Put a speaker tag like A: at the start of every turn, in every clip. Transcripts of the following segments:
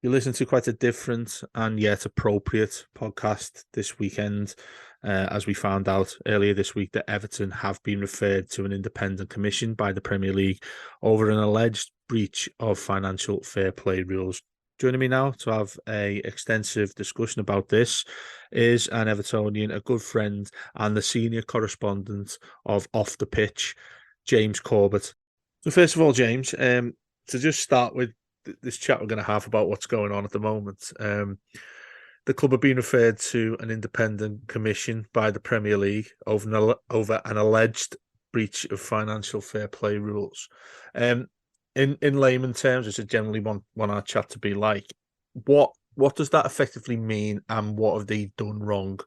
A: You listen to quite a different and yet appropriate podcast this weekend, as we found out earlier this week that Everton have been referred to an independent commission by the Premier League over an alleged breach of financial fair play rules. Joining me now to have a extensive discussion about this is an Evertonian, a good friend, and the senior correspondent of Off the Pitch, James Corbett. So first of all, James, to just start with this chat we're going to have about what's going on at the moment. The club have been referred to an independent commission by the Premier League over an alleged breach of financial fair play rules. In layman terms, which I generally want our chat to be like, what does that effectively mean, and what have they done wrong?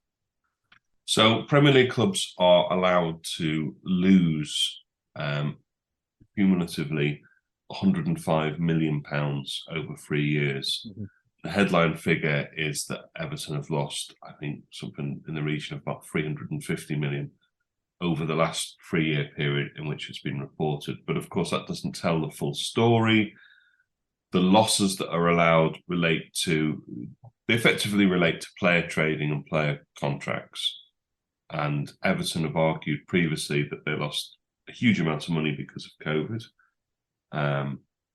B: So Premier League clubs are allowed to lose cumulatively £105 million over 3 years. Mm-hmm. The headline figure is that Everton have lost, I think, something in the region of about 350 million over the last 3-year period in which it's been reported. But of course, that doesn't tell the full story. The losses that are allowed effectively relate to player trading and player contracts. And Everton have argued previously that they lost a huge amount of money because of COVID,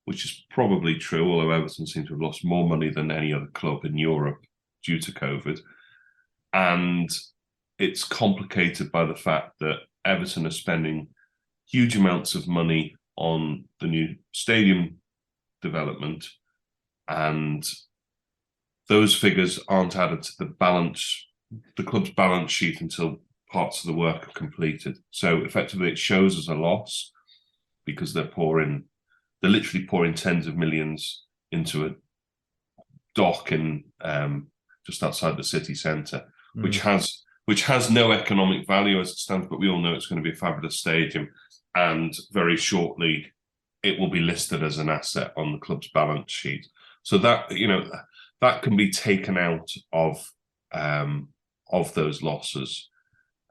B: which is probably true, although Everton seem to have lost more money than any other club in Europe due to COVID. And it's complicated by the fact that Everton are spending huge amounts of money on the new stadium development, and those figures aren't added to the club's balance sheet until parts of the work are completed. So effectively it shows as a loss because they're literally pouring tens of millions into a dock in just outside the city centre, which has no economic value as it stands, but we all know it's going to be a fabulous stadium, and very shortly it will be listed as an asset on the club's balance sheet. So that that can be taken out of those losses.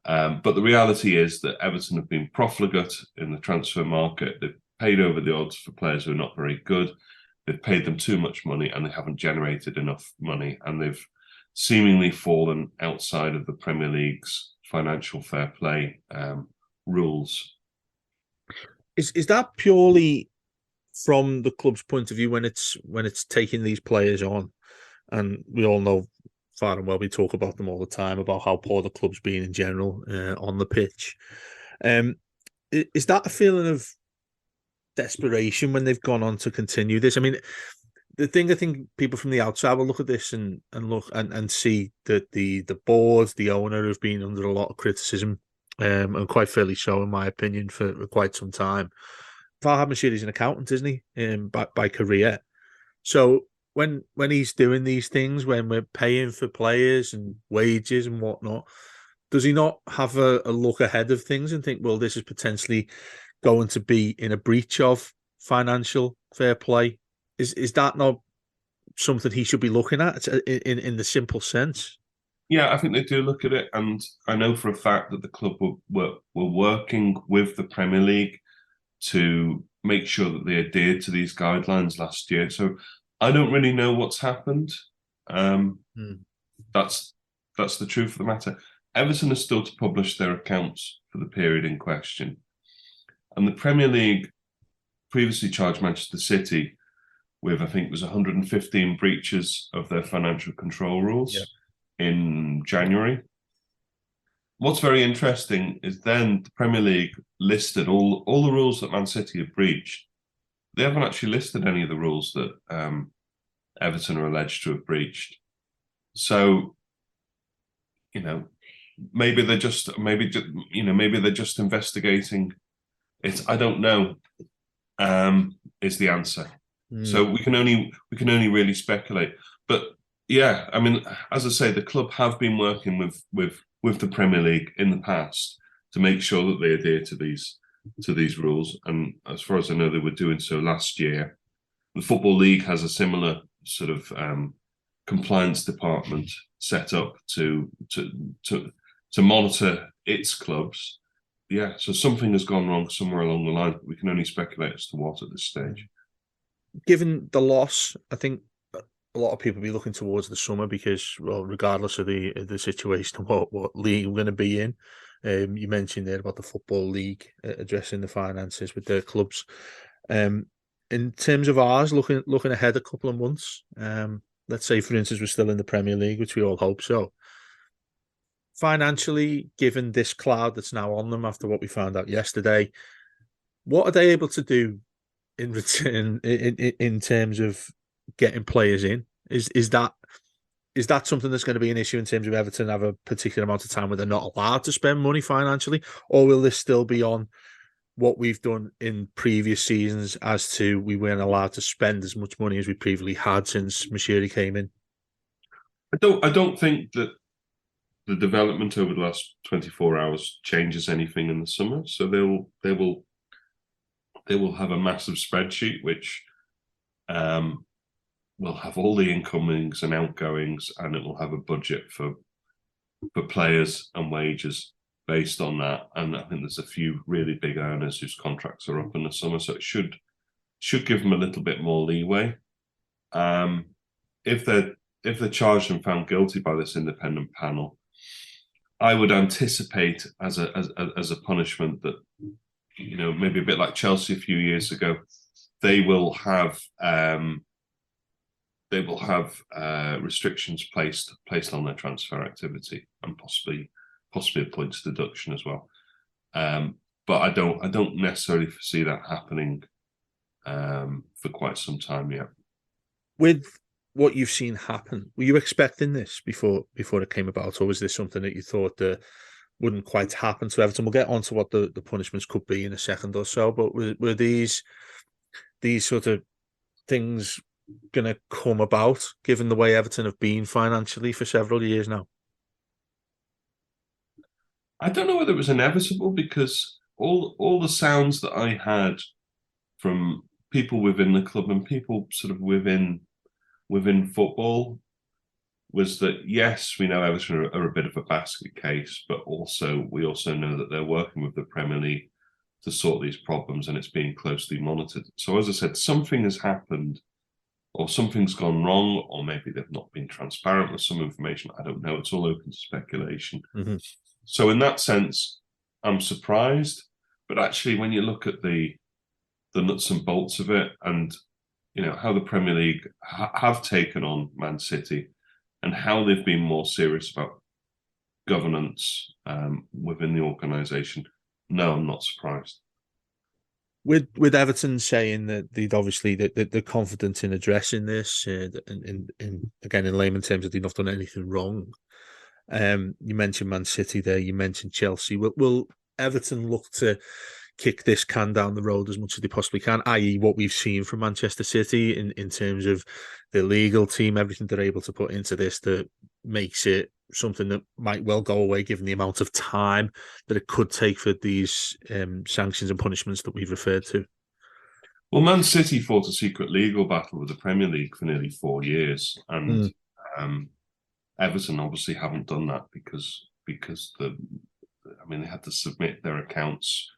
B: But the reality is that Everton have been profligate in the transfer market. They've paid over the odds for players who are not very good. They've paid them too much money, and they haven't generated enough money, and they've seemingly fallen outside of the Premier League's financial fair play rules.
A: Is that purely from the club's point of view when it's taking these players on? And we all know far and well, we talk about them all the time, about how poor the club's been in general on the pitch. Is that a feeling of desperation when they've gone on to continue this? I mean, the thing I think people from the outside will look at this and look and see that the board, the owner, have been under a lot of criticism, and quite fairly so, in my opinion, for quite some time. Farhad Moshiri is an accountant, isn't he? By career. So when he's doing these things, when we're paying for players and wages and whatnot, does he not have a look ahead of things and think, well, this is potentially going to be in a breach of financial fair play? Is that not something he should be looking at in the simple sense?
B: Yeah, I think they do look at it, and I know for a fact that the club were working with the Premier League to make sure that they adhered to these guidelines last year. So I don't really know what's happened. That's the truth of the matter. Everton is still to publish their accounts for the period in question, and the Premier League previously charged Manchester City with, I think it was 115 breaches of their financial control rules in January. What's very interesting is then the Premier League listed all the rules that Man City have breached. They haven't actually listed any of the rules that Everton are alleged to have breached. So, maybe they're just investigating it. I don't know. Is the answer. So we can only really speculate. But yeah, I mean, as I say, the club have been working with the Premier League in the past to make sure that they adhere to these rules. And as far as I know, they were doing so last year. The Football League has a similar sort of compliance department set up to monitor its clubs. Yeah, so something has gone wrong somewhere along the line, but we can only speculate as to what at this stage.
A: Given the loss, I think a lot of people be looking towards the summer because, well, regardless of the situation, what league we're going to be in. You mentioned there about the football league addressing the finances with their clubs. In terms of ours, looking ahead a couple of months. Let's say, for instance, we're still in the Premier League, which we all hope so. Financially, given this cloud that's now on them after what we found out yesterday, what are they able to do in return in terms of getting players in? Is that something that's going to be an issue in terms of Everton have a particular amount of time where they're not allowed to spend money financially, or will this still be on what we've done in previous seasons as to we weren't allowed to spend as much money as we previously had since Mashiri came in?
B: I don't think that the development over the last 24 hours changes anything in the summer. So they will have a massive spreadsheet which will have all the incomings and outgoings, and it will have a budget for players and wages based on that. And I think there's a few really big earners whose contracts are up in the summer, so it should give them a little bit more leeway. If they're charged and found guilty by this independent panel, I would anticipate as a punishment that, maybe a bit like Chelsea a few years ago, they will have restrictions placed on their transfer activity, and possibly a points deduction as well. But I don't necessarily foresee that happening for quite some time yet.
A: With what you've seen happen, were you expecting this before it came about, or was this something that you thought wouldn't quite happen to Everton? We'll get on to what the punishments could be in a second or so, but were these sort of things going to come about, given the way Everton have been financially for several years now?
B: I don't know whether it was inevitable, because all the sounds that I had from people within the club and people sort of within football was that, yes, we know Everton are a bit of a basket case, but we also know that they're working with the Premier League to sort these problems, and it's being closely monitored. So, as I said, something has happened, or something's gone wrong, or maybe they've not been transparent with some information. I don't know. It's all open to speculation.
A: Mm-hmm.
B: So in that sense, I'm surprised. But actually, when you look at the nuts and bolts of it, and how the Premier League have taken on Man City, and how they've been more serious about governance within the organisation, no, I'm not surprised.
A: With Everton saying that they're confident in addressing this, again in layman terms, that they've not done anything wrong. You mentioned Man City there. You mentioned Chelsea. Will Everton look to kick this can down the road as much as they possibly can, i.e. what we've seen from Manchester City in terms of the legal team, everything they're able to put into this that makes it something that might well go away, given the amount of time that it could take for these sanctions and punishments that we've referred to?
B: Well, Man City fought a secret legal battle with the Premier League for nearly 4 years, and Everton obviously haven't done that because they had to submit their accounts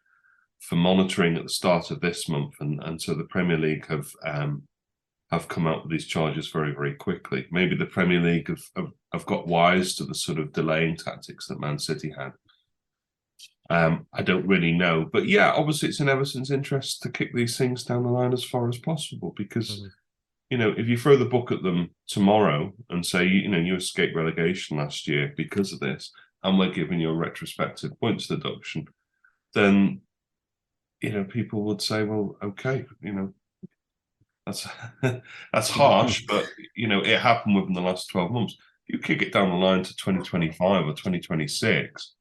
B: for monitoring at the start of this month, and so the Premier League have come out with these charges very, very quickly. Maybe the Premier League have got wise to the sort of delaying tactics that Man City had. I don't really know, but yeah, obviously it's in Everton's interest to kick these things down the line as far as possible, because if you throw the book at them tomorrow and say, you escaped relegation last year because of this, and we're giving you a retrospective points deduction, then people would say, well, okay, that's harsh, but it happened within the last 12 months. You kick it down the line to 2025 or 2026,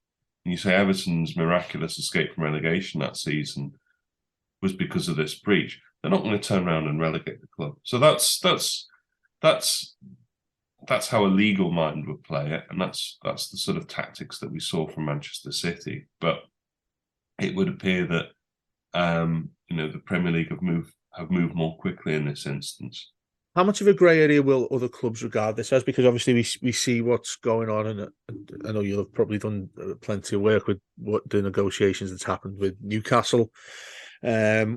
B: and you say Everton's miraculous escape from relegation that season was because of this breach, they're not going to turn around and relegate the club. So that's how a legal mind would play it, and that's the sort of tactics that we saw from Manchester City. But it would appear that the Premier League have moved more quickly in this instance.
A: How much of a grey area will other clubs regard this as? Because obviously we see what's going on, and I know you'll have probably done plenty of work with what the negotiations that's happened with Newcastle.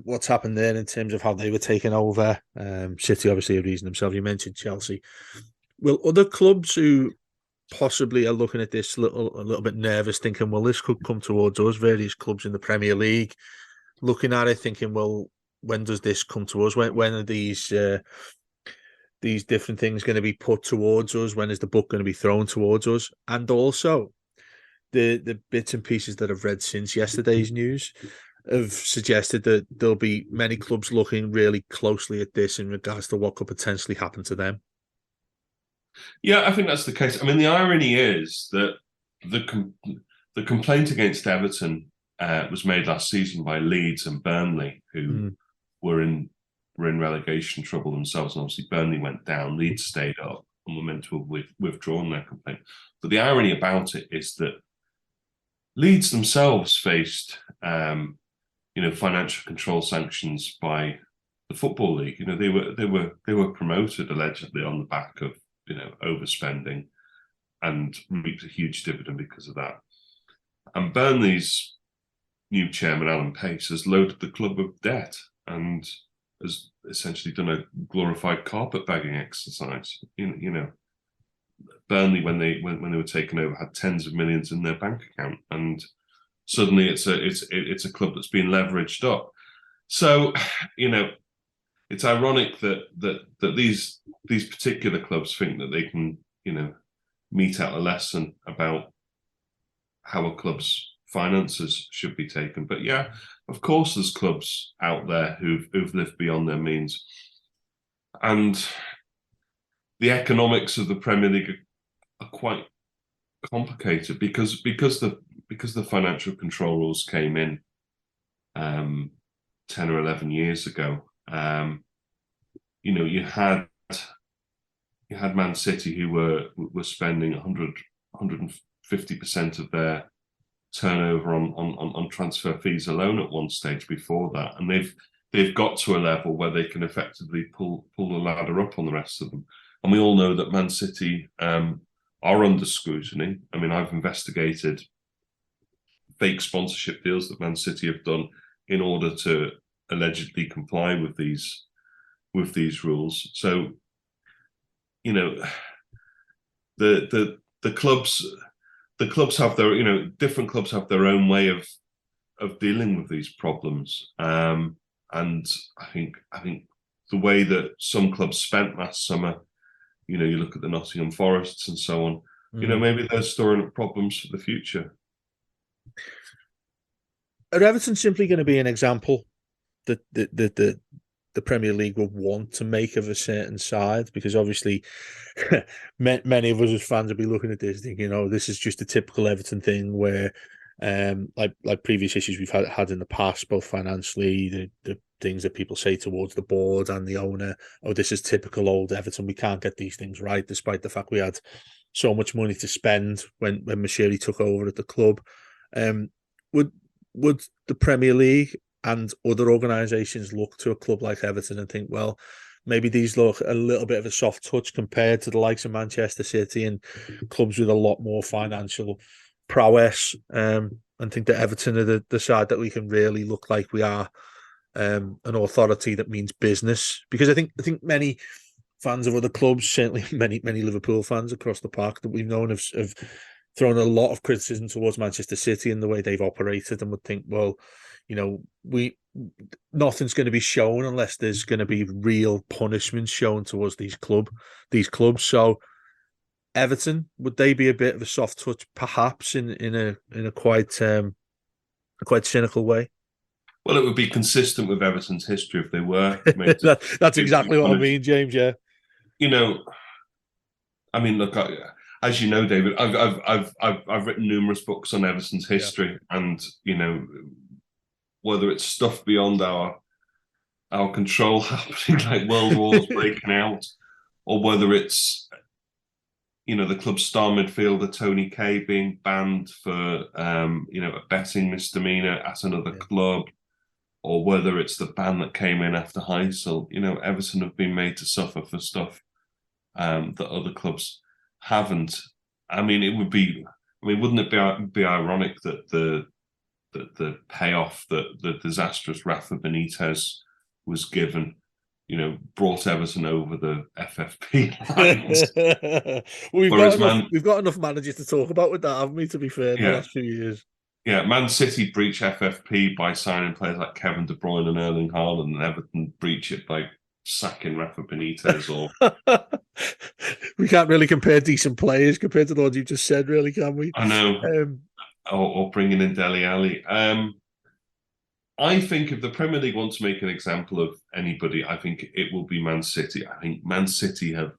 A: what's happened there in terms of how they were taken over. City obviously a reason themselves. You mentioned Chelsea. Will other clubs who possibly are looking at this a little bit nervous, thinking, well, this could come towards us, various clubs in the Premier League, looking at it, thinking, well, when does this come to us? When are these different things going to be put towards us? When is the book going to be thrown towards us? And also the bits and pieces that I've read since yesterday's news have suggested that there'll be many clubs looking really closely at this in regards to what could potentially happen to them.
B: Yeah, I think that's the case. I mean, the irony is that the complaint against Everton was made last season by Leeds and Burnley, who were in relegation trouble themselves. And obviously, Burnley went down, Leeds stayed up, and were meant to have withdrawn their complaint. But the irony about it is that Leeds themselves faced, financial control sanctions by the Football League. They were promoted allegedly on the back of overspending, and reaped a huge dividend because of that. And Burnley's new chairman, Alan Pace, has loaded the club with debt and has essentially done a glorified carpetbagging exercise. Burnley, when they were taken over, had tens of millions in their bank account, and suddenly it's a club that's been leveraged up. So, it's ironic that these particular clubs think that they can, mete out a lesson about how a club's finances should be taken. But yeah, of course, there's clubs out there who've lived beyond their means, and the economics of the Premier League are quite complicated because the financial control rules came in 10 or 11 years ago. You had Man City who were spending 150% of their turnover on transfer fees alone at one stage before that, and they've got to a level where they can effectively pull the ladder up on the rest of them. And we all know that Man City are under scrutiny. I mean, I've investigated fake sponsorship deals that Man City have done in order to allegedly comply with these rules. So, the clubs have their, different clubs have their own way of dealing with these problems. And I think the way that some clubs spent last summer, you look at the Nottingham Forests and so on, maybe they're storing up problems for the future.
A: Are Everton simply going to be an example that the Premier League will want to make of a certain side? Because obviously many of us as fans will be looking at this thinking, this is just a typical Everton thing where like previous issues we've had in the past, both financially, the things that people say towards the board and the owner, this is typical old Everton, we can't get these things right, despite the fact we had so much money to spend when Moshiri took over at the club. Would the Premier League and other organisations look to a club like Everton and think, well, maybe these look a little bit of a soft touch compared to the likes of Manchester City and clubs with a lot more financial prowess, and think that Everton are the side that we can really look like we are an authority that means business? Because I think many fans of other clubs, certainly many Liverpool fans across the park that we've known, have thrown a lot of criticism towards Manchester City and the way they've operated, and would think, well, nothing's going to be shown unless there's going to be real punishment shown towards these clubs. So Everton, would they be a bit of a soft touch, perhaps, in a quite cynical way?
B: Well, it would be consistent with Everton's history if they were.
A: That's exactly what I mean, James. Yeah.
B: I mean, look, as you know, David, I've written numerous books on Everton's history, and whether it's stuff beyond our control happening, like world wars breaking out, or whether it's the club's star midfielder Tony Kay being banned for a betting misdemeanor at another club, or whether it's the ban that came in after Heysel. Everton have been made to suffer for stuff that other clubs haven't. I mean, wouldn't it be ironic that the the payoff that the disastrous Rafa Benitez was given, brought Everton over the FFP lines. Whereas
A: we've got enough managers to talk about with that, haven't we? To be fair, in the
B: yeah,
A: last few years.
B: yeah, Man City breach FFP by signing players like Kevin De Bruyne and Erling Haaland, and Everton breach it by sacking Rafa Benitez. Or
A: we can't really compare decent players compared to the ones you just said, really, can we?
B: I know, or bringing in Dele Alli. I think if the Premier League wants to make an example of anybody, I think it will be Man City. I think Man City have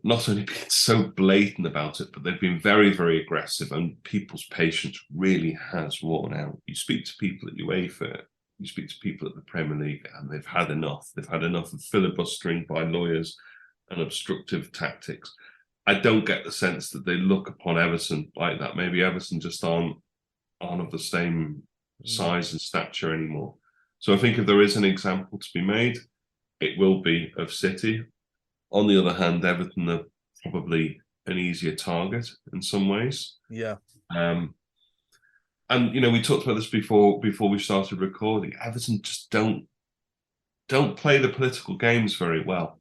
B: not only been so blatant about it, but they've been very, very aggressive, and people's patience really has worn out. You speak to people at UEFA, you speak to people at the Premier League, and they've had enough. They've had enough of filibustering by lawyers and obstructive tactics. I don't get the sense that they look upon Everton like that. Maybe Everton just aren't of the same size and stature anymore. So I think if there is an example to be made, it will be of City. On the other hand, Everton are probably an easier target in some ways.
A: Yeah.
B: And we talked about this before we started recording. Everton just don't play the political games very well.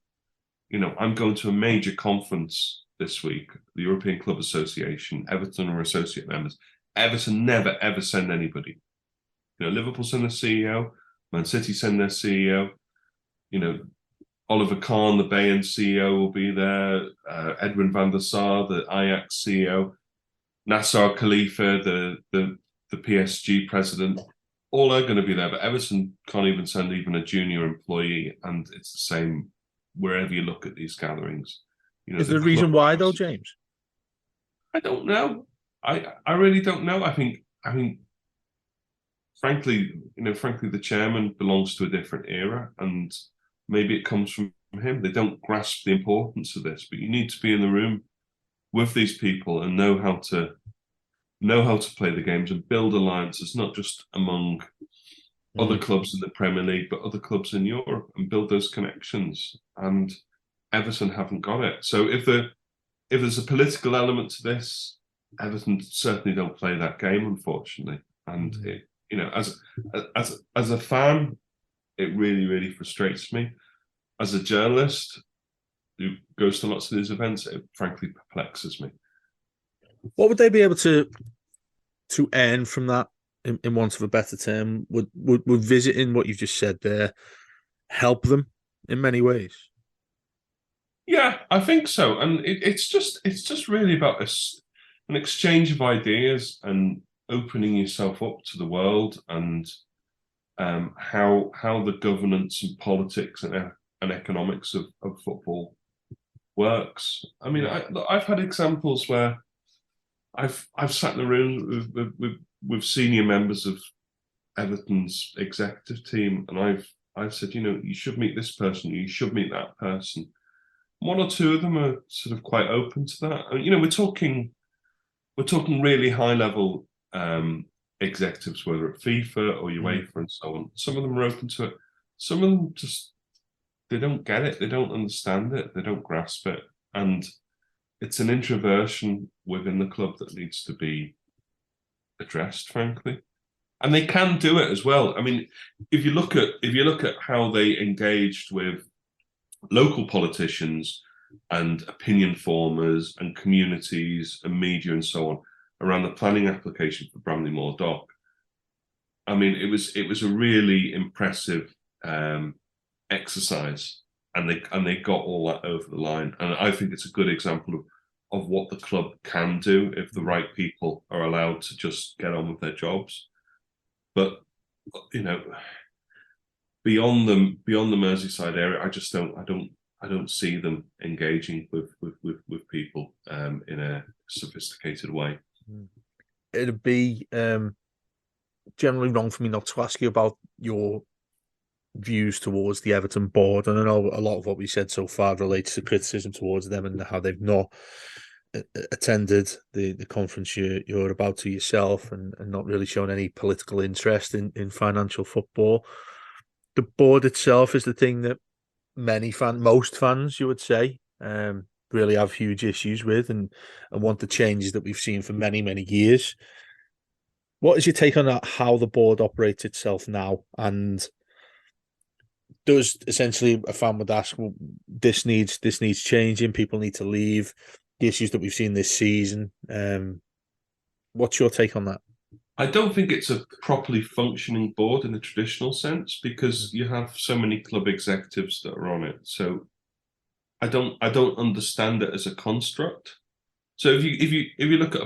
B: I'm going to a major conference this week, the European Club Association. Everton are associate members. Everton never ever send anybody. Liverpool send their CEO, Man City send their CEO. Oliver Kahn, the Bayern CEO, will be there. Edwin van der Sar, the Ajax CEO. Nasser Khalifa, the PSG president. All are going to be there, but Everton can't even send even a junior employee, and it's the same wherever you look at these gatherings.
A: Is there a reason why, though, James?
B: I don't know. I really don't know. I think frankly, the chairman belongs to a different era, and maybe it comes from him. They don't grasp the importance of this, but you need to be in the room with these people and know how to play the games and build alliances, not just among other clubs in the Premier League, but other clubs in Europe, and build those connections. And Everton haven't got it. So if there's a political element to this, Everton certainly don't play that game, unfortunately. And as a fan, it really, really frustrates me. As a journalist who goes to lots of these events, it frankly perplexes me.
A: What would they be able to earn from that, in want of a better term? Would visiting what you've just said there help them in many ways?
B: Yeah, I think so. And it's just really about an exchange of ideas and opening yourself up to the world, and how the governance and politics and economics of football works. I mean, I've had examples where I've sat in the room with senior members of Everton's executive team, and I've said, you should meet this person, you should meet that person. One or two of them are sort of quite open to that. We're talking really high level executives, whether at FIFA or UEFA and so on. Some of them are open to it. Some of them they don't get it. They don't understand it. They don't grasp it. And it's an introversion within the club that needs to be addressed, frankly. And they can do it as well. I mean, if you look at how they engaged with local politicians and opinion formers and communities and media and so on around the planning application for Bramley-Moore Dock, I mean, it was a really impressive exercise, and they got all that over the line. And I think it's a good example of what the club can do if the right people are allowed to just get on with their jobs. But beyond the Merseyside area, I don't see them engaging with people in a sophisticated way.
A: It'd be generally wrong for me not to ask you about your views towards the Everton board, and I know a lot of what we said so far relates to criticism towards them and how they've not attended the conference you're about to yourself, and not really shown any political interest in financial football. The board itself is the thing that most fans, you would say, really have huge issues with, and want the changes that we've seen for many, many years. What is your take on that? How the board operates itself now, and does essentially a fan would ask, well, this needs changing. People need to leave. The issues that we've seen this season. What's your take on that?
B: I don't think it's a properly functioning board in the traditional sense because you have so many club executives that are on it. So I don't understand it as a construct. So if you look at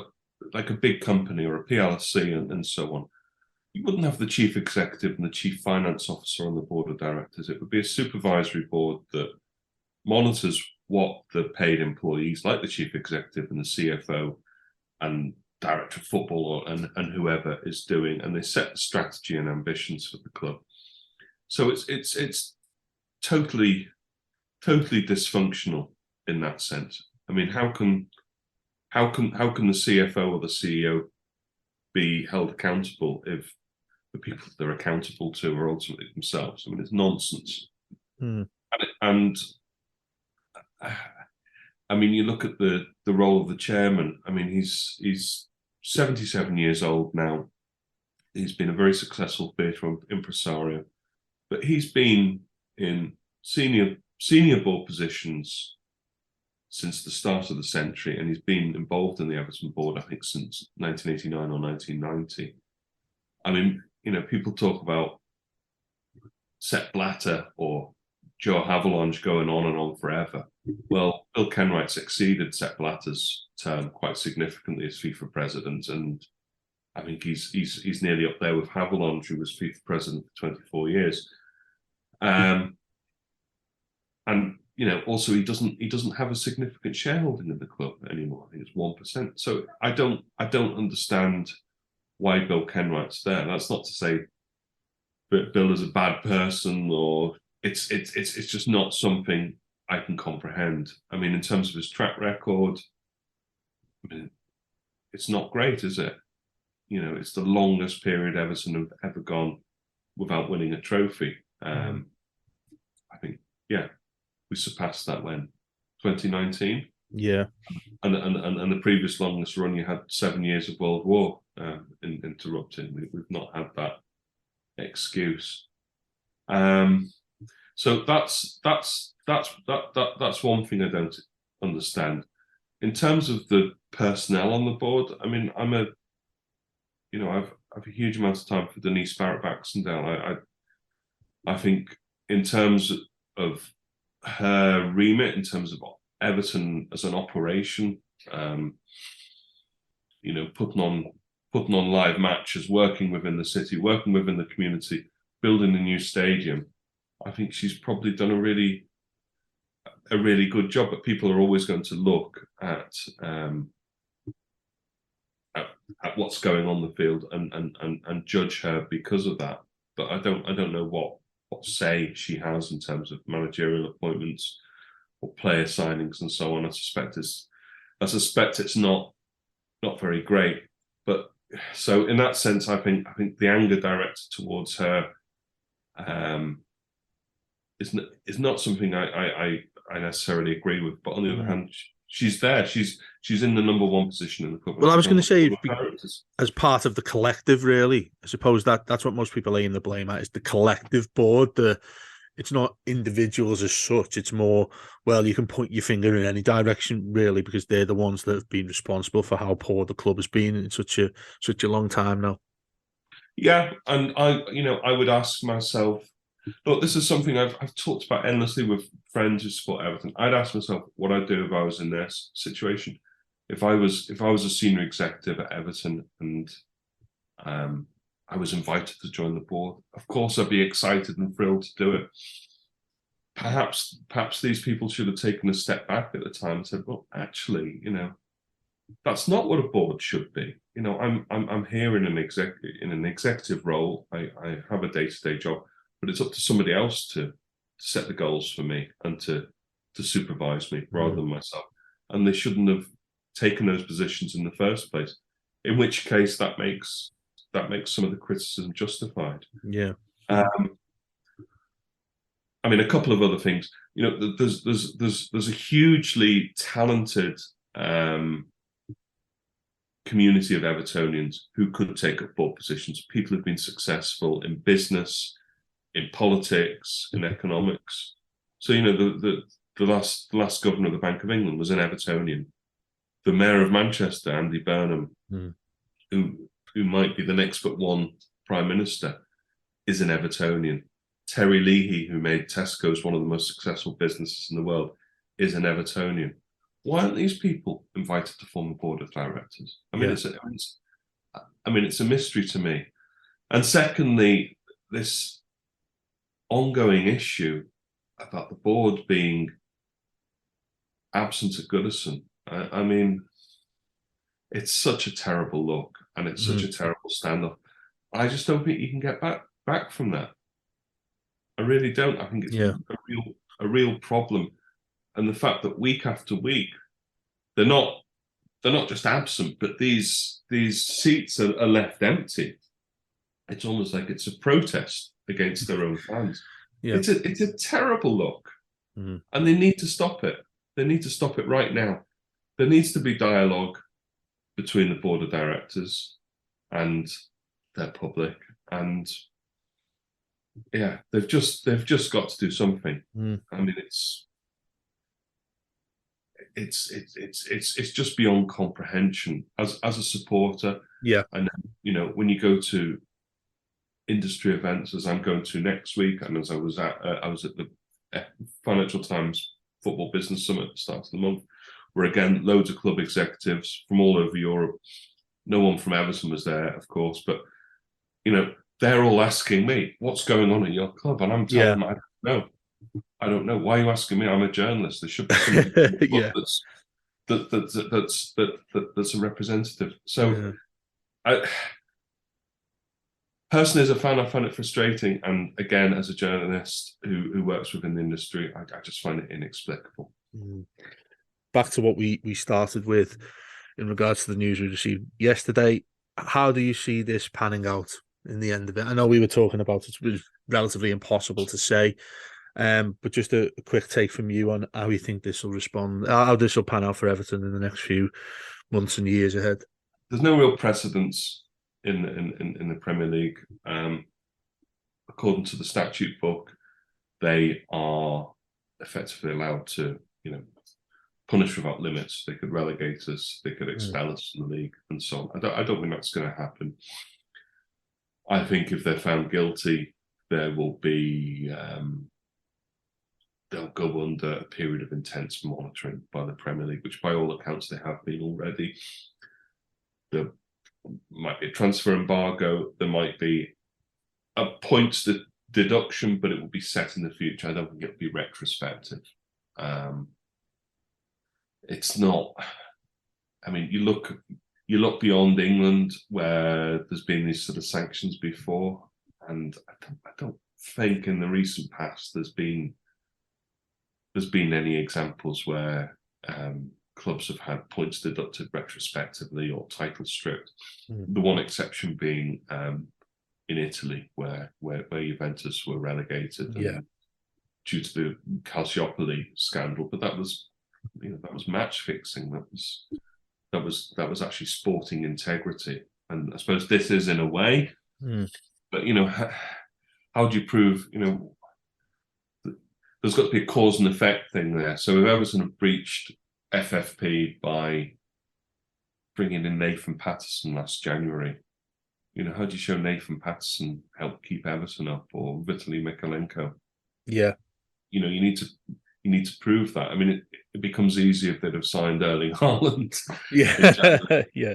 B: like a big company or a PLC and so on, you wouldn't have the chief executive and the chief finance officer on the board of directors. It would be a supervisory board that monitors what the paid employees, like the chief executive and the CFO and director of football and whoever is doing, and they set the strategy and ambitions for the club. So it's totally dysfunctional in that sense. I mean, how can the CFO or the CEO be held accountable if the people they're accountable to are ultimately themselves? I mean, it's nonsense.
A: Mm.
B: And I mean, you look at the role of the chairman. I mean, he's 77 years old now. He's been a very successful theatre impresario, but he's been in senior board positions since the start of the century, and he's been involved in the Everton board, I think, since 1989 or 1990. I mean, people talk about Sepp Blatter or Joe Havilange going on and on forever. Well, Bill Kenwright succeeded Sepp Blatter's term quite significantly as FIFA president, and I think he's nearly up there with Havilange, who was FIFA president for 24 years. And also he doesn't have a significant shareholding in the club anymore. I think it's 1%. So I don't understand why Bill Kenwright's there. That's not to say that Bill is a bad person, or it's just not something I can comprehend. I mean, in terms of his track record, I mean, it's not great, is it? It's the longest period Everton have ever gone without winning a trophy. I think, yeah, we surpassed that when 2019.
A: Yeah,
B: and the previous longest run, you had 7 years of World War interrupting. We've not had that excuse. So that's one thing I don't understand. In terms of the personnel on the board, I mean, I've a huge amount of time for Denise Barrett-Baxendale. I think in terms of her remit, in terms of Everton as an operation, putting on live matches, working within the city, working within the community, building a new stadium, I think she's probably done a really good job. But people are always going to look at what's going on the field and judge her because of that. But I don't know what say she has in terms of managerial appointments or player signings and so on. I suspect it's not very great. But so in that sense, I think the anger directed towards her is not something I necessarily agree with. But on the other hand, she's there. She's in the number one position in the club.
A: Well, I was going to say, as part of the collective, really. I suppose that's what most people aim the blame at, is the collective board. It's not individuals as such. It's more, well, you can point your finger in any direction, really, because they're the ones that have been responsible for how poor the club has been in such a long time now.
B: Yeah, and I would ask myself, look, this is something I've talked about endlessly with friends who support Everton. I'd ask myself what I'd do if I was in their situation. If I was a senior executive at Everton and I was invited to join the board, of course I'd be excited and thrilled to do it. Perhaps these people should have taken a step back at the time and said, well, actually, that's not what a board should be. I'm here in an executive role. I have a day-to-day job, but it's up to somebody else to set the goals for me and to supervise me rather than myself. And they shouldn't have taken those positions in the first place. In which case, that makes some of the criticism justified.
A: Yeah.
B: I mean, a couple of other things. There's a hugely talented community of Evertonians who could take up board positions, people who've been successful in business, in politics, in economics. So, you know, the last governor of the Bank of England was an Evertonian. The mayor of Manchester, Andy Burnham, who might be the next but one prime minister, is an Evertonian. Terry Leahy, who made Tesco's one of the most successful businesses in the world, is an Evertonian. Why aren't these people invited to form the board of directors? I mean, it's a mystery to me. And secondly, this ongoing issue about the board being absent at Goodison. I mean, it's such a terrible look, and it's such a terrible standoff. I just don't think you can get back from that. I really don't. I think it's a real problem, and the fact that week after week they're not just absent, but these seats are left empty. It's almost like it's a protest against their own fans. Yeah. It's a terrible look, and they need to stop it. They need to stop it right now. There needs to be dialogue between the board of directors and their public, and yeah, they've just got to do something. I mean, it's just beyond comprehension as a supporter.
A: Yeah,
B: and you know, when you go to industry events, as I'm going to next week, and as I was at the Financial Times Football Business Summit at the start of the month, where again loads of club executives from all over Europe. No one from Everton was there, of course, but you know, they're all asking me, "What's going on at your club?" And I'm telling them, I don't know. Why are you asking me? I'm a journalist. There should be somebody that's a representative. So, personally, as a fan, I find it frustrating, and again, as a journalist who works within the industry, I just find it inexplicable.
A: Back to what we started with in regards to the news we received yesterday. How do you see this panning out in the end of it? I know we were talking about it was relatively impossible to say, but just a quick take from you on how you think this will respond, how this will pan out for Everton in the next few months and years ahead.
B: There's no real precedence in the Premier League. According to the statute book, they are effectively allowed to, you know, punish without limits. They could relegate us, they could expel us from the league, and so on. I don't think that's going to happen. I think if they're found guilty, there will be they'll go under a period of intense monitoring by the Premier League, which by all accounts they have been already. There might be a transfer embargo, there might be a points deduction, but it will be set in the future. I don't think it'll be retrospective. It's not. I mean, you look beyond England, where there's been these sort of sanctions before, and I don't think in the recent past there's been any examples where clubs have had points deducted retrospectively or title stripped. The one exception being in Italy, where Juventus were relegated due to the Calciopoli scandal, but that was match fixing. That was actually sporting integrity, and I suppose this is in a way. But you know, how do you prove? You know, there's got to be a cause and effect thing there. So if Everton have breached FFP by bringing in Nathan Patterson last January, you know, how do you show Nathan Patterson helped keep Everton up, or Vitaly Mykolenko?
A: Yeah,
B: you know, you need to prove that. I mean, it becomes easier if they'd have signed Erling Haaland.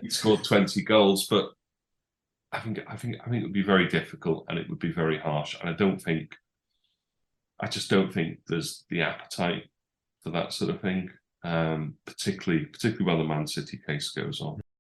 B: He scored 20 goals, but I think it would be very difficult, and it would be very harsh. And I just don't think there's the appetite for that sort of thing, particularly while the Man City case goes on.